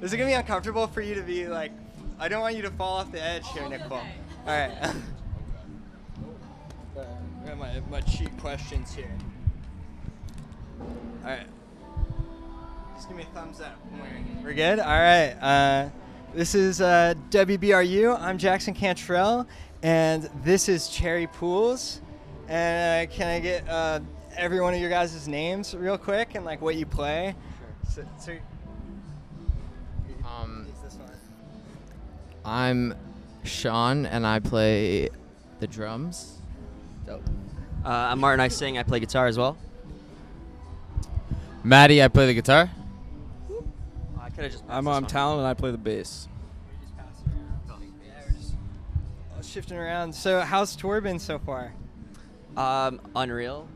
Is it gonna be uncomfortable for you to be like? I don't want you to fall off the edge here, Nicole. All right. I got my cheat questions here. All right. Just give me a thumbs up. We're good? All right. This is WBRU. I'm Jackson Cantrell, and this is Cherry Pools. And can I get every one of your guys' names real quick and like what you play? Sure. So this one. I'm Sean, and I play the drums. Dope. I'm Martin. I sing. I play guitar as well. Maddie, I play the guitar. I could have just. I'm Talon, and I play the bass. We're just shifting around. So how's tour been so far? Unreal.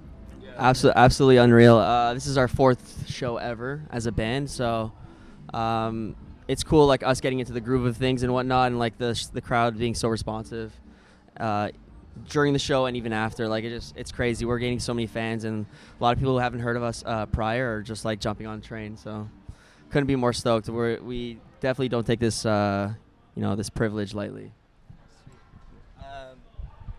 Yeah. Absolutely unreal. This is our 4th show ever as a band, so it's cool, like us getting into the groove of things and whatnot, and like the crowd being so responsive during the show and even after. Like it's crazy. We're gaining so many fans, and a lot of people who haven't heard of us prior are just like jumping on the train. So couldn't be more stoked. We definitely don't take this this privilege lightly.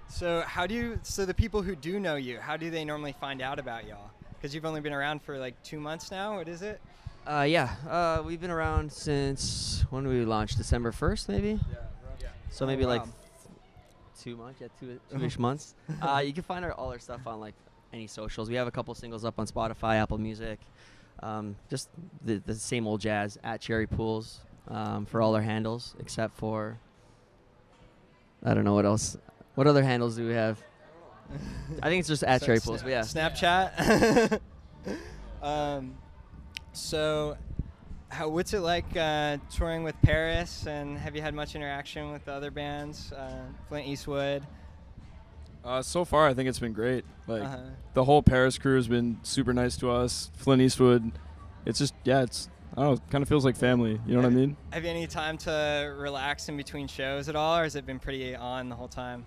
So the people who do know you, how do they normally find out about y'all? Because you've only been around for like 2 months now. What is it? We've been around since, when did we launch? December 1st, maybe? Yeah. So maybe like 2 months, two-ish months. You can find all our stuff on like any socials. We have a couple singles up on Spotify, Apple Music. Just the same old jazz at Cherry Pools for all our handles, except for, I don't know what else. What other handles do we have? I think it's just at Cherry Pools, but yeah. Snapchat. So, what's it like touring with Paris, and have you had much interaction with the other bands, Flint Eastwood? So far, I think it's been great. Like the whole Paris crew has been super nice to us. Flint Eastwood, it's just I don't know, it kind of feels like family. You know what I mean? Have you any time to relax in between shows at all, or has it been pretty on the whole time?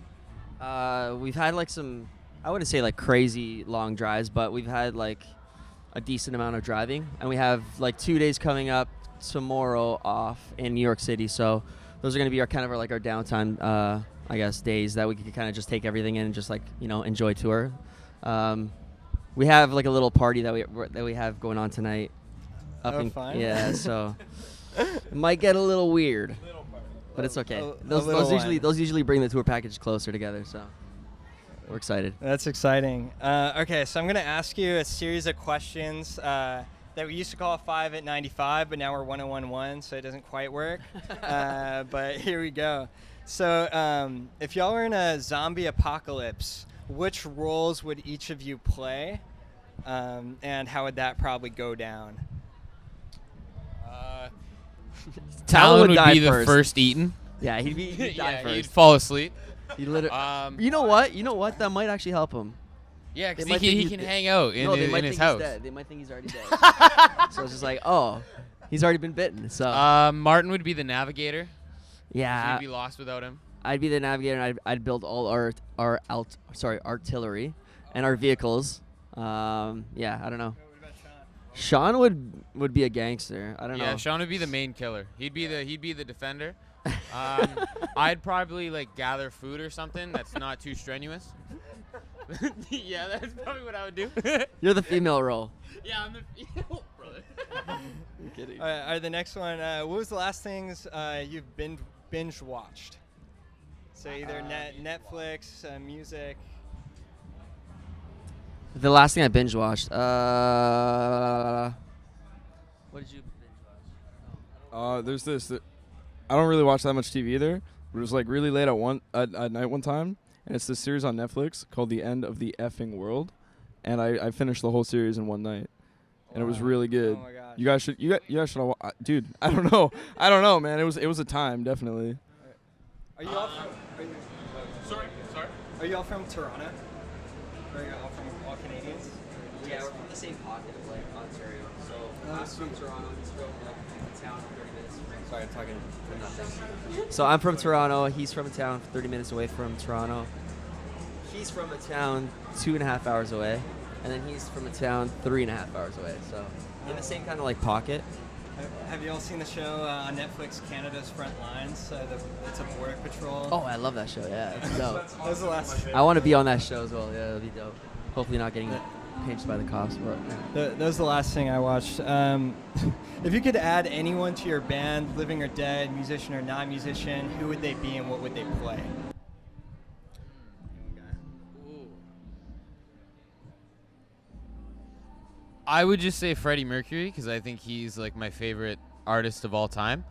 We've had like some, I wouldn't say like crazy long drives, but we've had like a decent amount of driving, and we have like 2 days coming up tomorrow off in New York City. So those are going to be our downtime, I guess, days that we can kind of just take everything in and just like, enjoy tour. We have like a little party that we have going on tonight. Fun. Yeah, so it might get a little weird. But it's okay. Those usually bring the tour package closer together, so we're excited. That's exciting. Okay, so I'm going to ask you a series of questions that we used to call 5 at 95, but now we're 1011, so it doesn't quite work. But here we go. So if y'all were in a zombie apocalypse, which roles would each of you play, and how would that probably go down? Talon would be the first eaten. Yeah, he'd die first. He'd fall asleep. He literally. You know what? That might actually help him. Yeah, because he can hang out in his house. They might think he's already dead. So it's just like, oh, he's already been bitten. So Martin would be the navigator. Yeah. You'd be lost without him. I'd be the navigator, and I'd build all our artillery and our vehicles. I don't know. Sean would be a gangster. I don't know. Yeah, Sean would be the main killer. He'd be the defender. I'd probably like gather food or something that's not too strenuous. Yeah, that's probably what I would do. You're the female role. Yeah, I'm the female brother. I'm kidding. All right, the next one. What was the last things you've binge watched? So either Netflix, music. The last thing I binge watched. What did you binge watch? There's this. I don't really watch that much TV either. But it was like really late at night one time, and it's this series on Netflix called The End of the Effing World, and I finished the whole series in one night, and it was really good. Oh my gosh. You guys should. Dude, I don't know, man. It was a time, definitely. Are you all from? Sorry. Are you all from Toronto? Or are you all from all Canadians? Yeah, we're from the same pocket of like Ontario. So I'm from Toronto. He's from a town 30 minutes. Sorry, I'm talking for nothing. So I'm from Toronto. He's from a town 30 minutes away from Toronto. He's from a town 2.5 hours away, and then he's from a town 3.5 hours away. So in the same kind of like pocket. Have you all seen the show on Netflix, Canada's Front Lines? It's a border patrol. Oh, I love that show. Yeah, it's dope. That was the last. I want to be on that show as well. Yeah, that'd be dope. Hopefully not getting pinched by the cops, but yeah. That was the last thing I watched. If you could add anyone to your band, living or dead, musician or non-musician, who would they be and what would they play? I would just say Freddie Mercury because I think he's like my favorite artist of all time.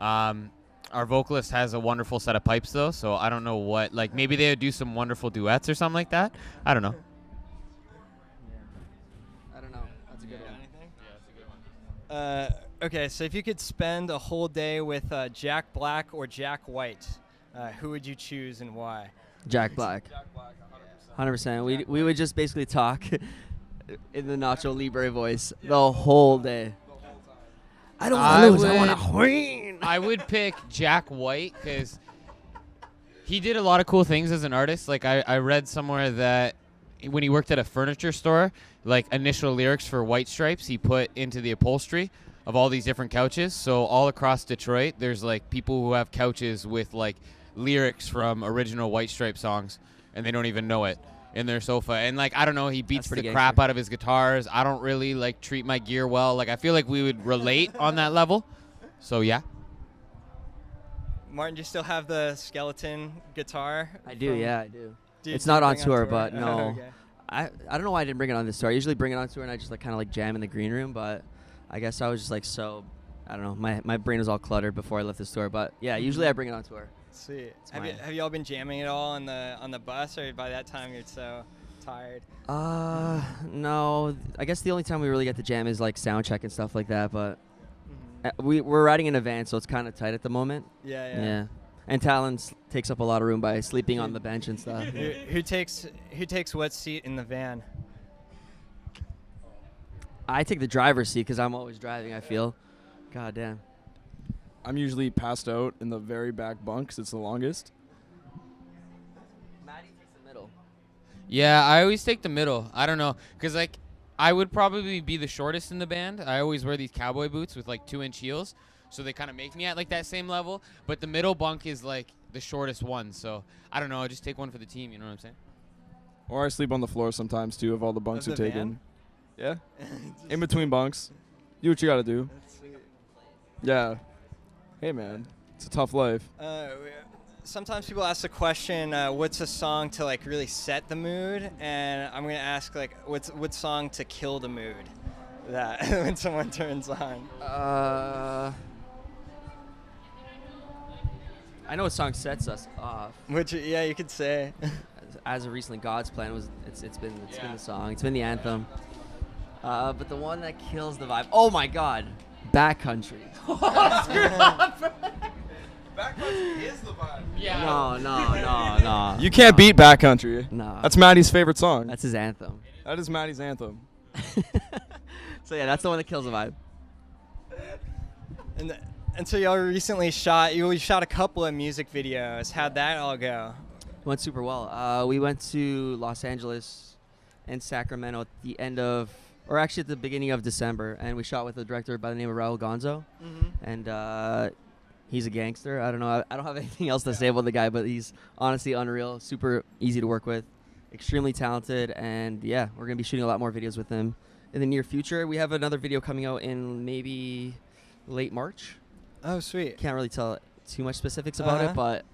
Our vocalist has a wonderful set of pipes though, so I don't know what. Like maybe they would do some wonderful duets or something like that. I don't know. I don't know. That's a good one. Anything? Yeah, that's a good one. Okay, so if you could spend a whole day with Jack Black or Jack White, who would you choose and why? Jack Black. 100%. We would just basically talk in the Nacho Libre voice the whole day. I don't want to lose. I want to win. I would pick Jack White because he did a lot of cool things as an artist. Like I read somewhere that when he worked at a furniture store, like initial lyrics for White Stripes he put into the upholstery of all these different couches. So all across Detroit, there's like people who have couches with like lyrics from original White Stripe songs, and they don't even know it in their sofa. And like I don't know, he beats the crap out of his guitars. I don't really like treat my gear well. Like I feel like we would relate on that level. So yeah. Martin, do you still have the skeleton guitar? I do, yeah, I do. It's not on tour, but no. Okay. I don't know why I didn't bring it on this tour. I usually bring it on tour and I just like kind of like jam in the green room, but I guess I was just like I don't know. My brain was all cluttered before I left the store, but yeah, usually I bring it on tour. Sweet. Have you all been jamming at all on the bus, or by that time you're so tired? No. I guess the only time we really get to jam is like sound check and stuff like that, but we're riding in a van, so it's kind of tight at the moment. Yeah. And Talon takes up a lot of room by sleeping on the bench and stuff. Who takes what seat in the van? I take the driver's seat because I'm always driving, I feel. God damn. I'm usually passed out in the very back bunk 'cause it's the longest. Maddie takes the middle. Yeah, I always take the middle. I don't know, because like I would probably be the shortest in the band. I always wear these cowboy boots with like 2-inch heels, so they kind of make me at like that same level. But the middle bunk is like the shortest one, so I don't know. I just take one for the team. You know what I'm saying? Or I sleep on the floor sometimes too if all the bunks Of are the taken. Yeah. In between bunks. Do what you gotta do. Yeah. Hey man, it's a tough life. Sometimes people ask the question, what's a song to like really set the mood? And I'm gonna ask like, what song to kill the mood? That when someone turns on. I know what song sets us off. Which you could say. As of recently, God's Plan it's been the song. It's been the anthem. But the one that kills the vibe. Oh my God, Backcountry. Backcountry is the vibe. Yeah. No. You can't beat Backcountry. No. That's Maddie's favorite song. That's his anthem. That is Maddie's anthem. So yeah, that's the one that kills the vibe. And so y'all recently shot a couple of music videos. How'd that all go? Went super well. We went to Los Angeles and Sacramento at the end of, or actually at the beginning of December, and we shot with a director by the name of Raul Gonzo. And he's a gangster. I don't know. I don't have anything else to say about the guy, but he's honestly unreal. Super easy to work with. Extremely talented. And yeah, we're going to be shooting a lot more videos with him in the near future. We have another video coming out in maybe late March. Oh, sweet. Can't really tell too much specifics about it, but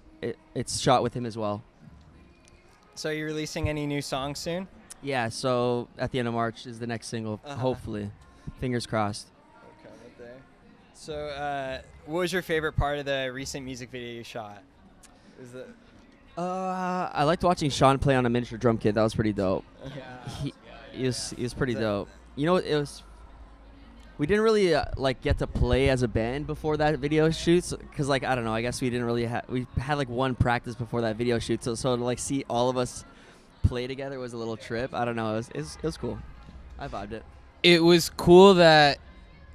it's shot with him as well. So are you releasing any new songs soon? Yeah, so at the end of March is the next single, hopefully. Fingers crossed. Okay, right there. So what was your favorite part of the recent music video you shot? I liked watching Sean play on a miniature drum kit. That was pretty dope. He was pretty dope. You know, it was. We didn't really get to play as a band before that video shoot, because I don't know. I guess we didn't really we had like one practice before that video shoot, so to see all of us play together was a little trip. I don't know. It was cool. I vibed it. It was cool that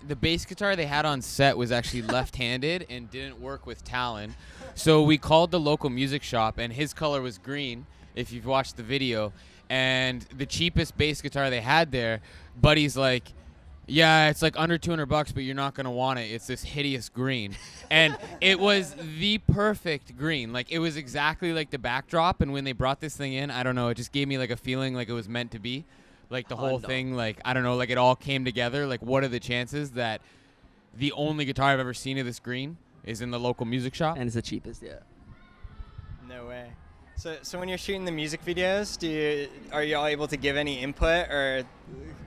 the bass guitar they had on set was actually left-handed and didn't work with Talon. So we called the local music shop, and his color was green, if you've watched the video. And the cheapest bass guitar they had there, Buddy's like, Yeah, it's like under $200, but you're not gonna want it. It's this hideous green, and it was the perfect green. Like it was exactly like the backdrop. And when they brought this thing in, I don't know, it just gave me like a feeling like it was meant to be, like the whole thing. Like I don't know, like it all came together. Like what are the chances that the only guitar I've ever seen of this green is in the local music shop? And it's the cheapest, yeah. No way. So when you're shooting the music videos, are you all able to give any input or?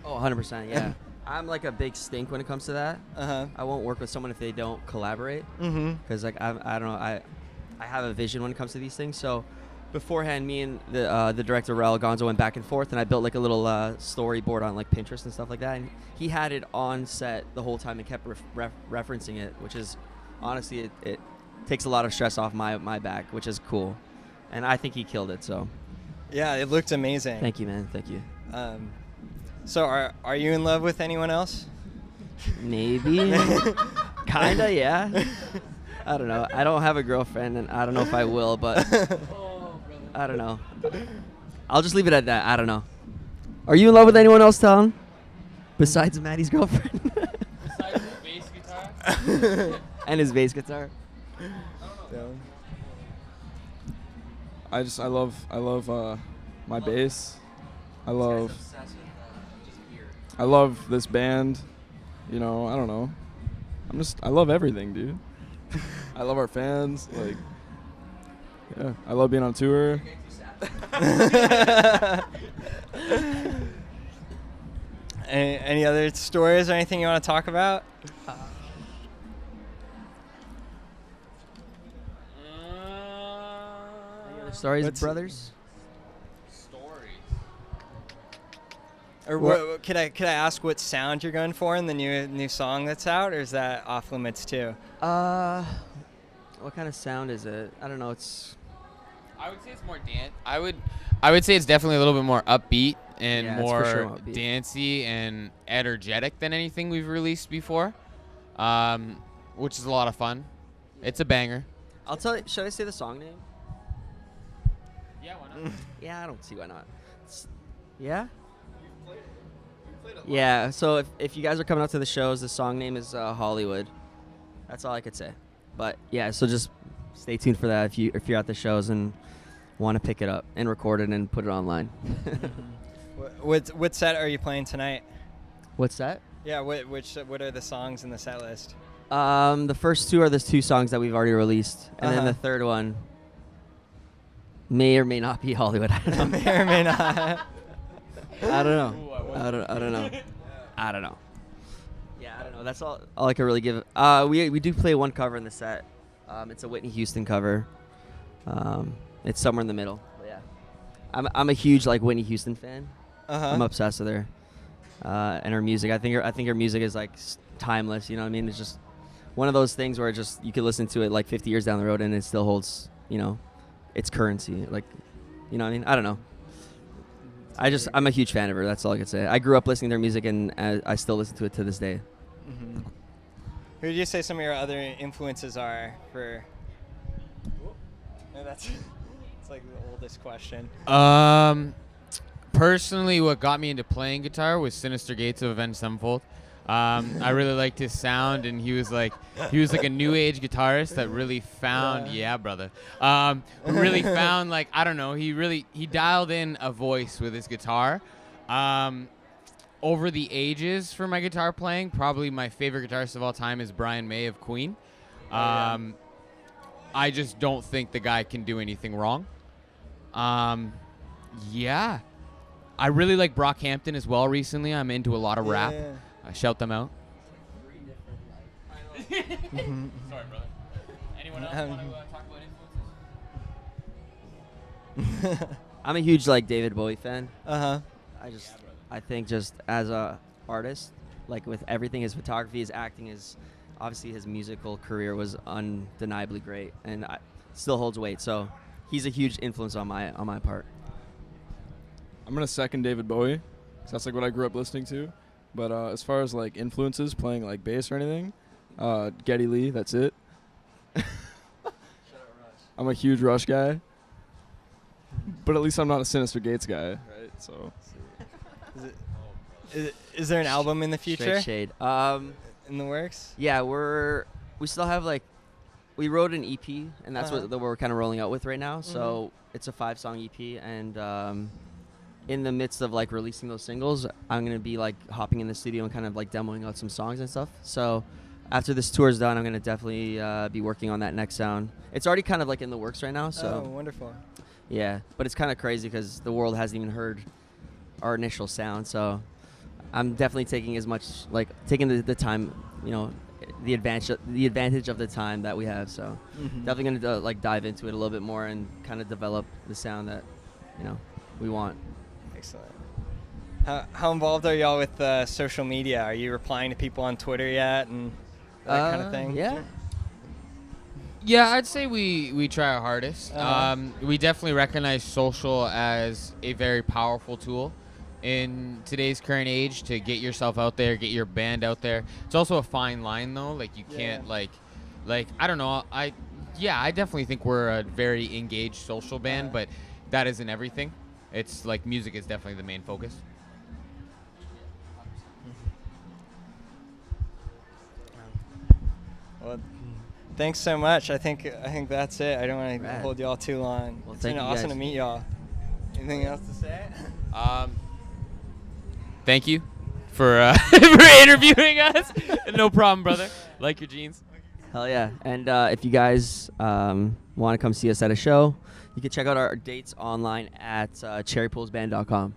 Oh, 100%, yeah. I'm like a big stink when it comes to that. Uh-huh. I won't work with someone if they don't collaborate. Mm-hmm. Because like I don't know, I have a vision when it comes to these things. So beforehand, me and the director Raul Gonzo went back and forth, and I built like a little storyboard on like Pinterest and stuff like that. And he had it on set the whole time and kept referencing it, which is honestly it takes a lot of stress off my back, which is cool. And I think he killed it. So Yeah, it looked amazing. thank you, man. Thank you. So are you in love with anyone else? Maybe. Kinda, yeah. I don't know. I don't have a girlfriend, and I don't know if I will, but I don't know. I'll just leave it at that. I don't know. Are you in love with anyone else, Talon? Besides Maddie's girlfriend? Besides the bass guitar. And his bass guitar? I love my bass. I love this band. You know, I don't know. I love everything, dude. I love our fans. Like, yeah, I love being on tour. Any other stories or anything you want to talk about? Any other stories, What's- brothers? Or could I ask what sound you're going for in the new song that's out, or is that off limits too? What kind of sound is it? I don't know. It's I would say it's more dance. I would say it's definitely a little bit more upbeat and Yeah, it's more for sure upbeat. dancey and energetic than anything we've released before, which is a lot of fun. It's a banger. I'll tell you. Should I say the song name? Yeah, why not? Yeah, I don't see why not. Yeah? Yeah, so if you guys are coming out to the shows, the song name is Hollywood. That's all I could say. But yeah, so just stay tuned for that if you're at the shows and want to pick it up and record it and put it online. What set are you playing tonight? What's that? Yeah, what are the songs in the set list? The first two are the two songs that we've already released, and then Uh-huh. the third one may or may not be Hollywood. I don't know. May or may not. I don't know. I don't know. I don't know. Yeah, I don't know. That's all I can really give. We do play one cover in the set. It's a Whitney Houston cover. It's somewhere in the middle. But yeah, I'm a huge like Whitney Houston fan. I'm obsessed with her and her music. I think her music is like timeless. You know what I mean? It's just one of those things where it just you could listen to it like 50 years down the road and it still holds its currency. Like, you know what I mean? I don't know. I'm a huge fan of her. That's all I can say. I grew up listening to her music, and I still listen to it to this day. Mm-hmm. Who would you say some of your other influences are for? No, it's like the oldest question. Personally, what got me into playing guitar was Sinister Gates of Avenged Sevenfold. I really liked his sound, and he was like a new age guitarist that really found really found like I don't know, he dialed in a voice with his guitar. Over the ages for my guitar playing, probably my favorite guitarist of all time is Brian May of Queen. I just don't think the guy can do anything wrong. Yeah. I really like Brockhampton as well recently. I'm into a lot of rap. I shout them out. Sorry, brother. Anyone else want to talk about influences? I'm a huge like David Bowie fan. Uh-huh. I think just as a artist, like with everything, his photography, his acting, obviously his musical career was undeniably great, and still holds weight. So he's a huge influence on my part. I'm gonna second David Bowie, 'cause that's like what I grew up listening to. But as far as like influences, playing like bass or anything, Geddy Lee, that's it. I'm a huge Rush guy, but at least I'm not a Sinister Gates guy, right? So. Is there an album in the future Straight shade. in the works? Yeah, we still have we wrote an EP, and that's what we're kind of rolling out with right now. So it's a 5-song EP, and in the midst of releasing those singles, I'm gonna be hopping in the studio and kind of demoing out some songs and stuff. So after this tour is done, I'm gonna definitely be working on that next sound. It's already kind of in the works right now. So Oh, wonderful. yeah, but it's kind of crazy because the world hasn't even heard our initial sound. So I'm definitely taking taking the time, the advantage of the time that we have. So definitely gonna dive into it a little bit more and kind of develop the sound that we want. Excellent. How involved are y'all with social media? Are you replying to people on Twitter yet and that kind of thing? Yeah. Yeah, I'd say we try our hardest. Uh-huh. We definitely recognize social as a very powerful tool in today's current age to get yourself out there, get your band out there. It's also a fine line though. You can't I don't know. I definitely think we're a very engaged social band, but that isn't everything. It's music is definitely the main focus. Well, thanks so much. I think that's it. I don't want to Rad. hold y'all too long. Well, It's thank been you awesome guys. to meet y'all. Anything else to say? Thank you for for interviewing us. No problem, brother. Like your jeans. Hell yeah. And if you guys want to come see us at a show, you can check out our dates online at cherrypoolsband.com.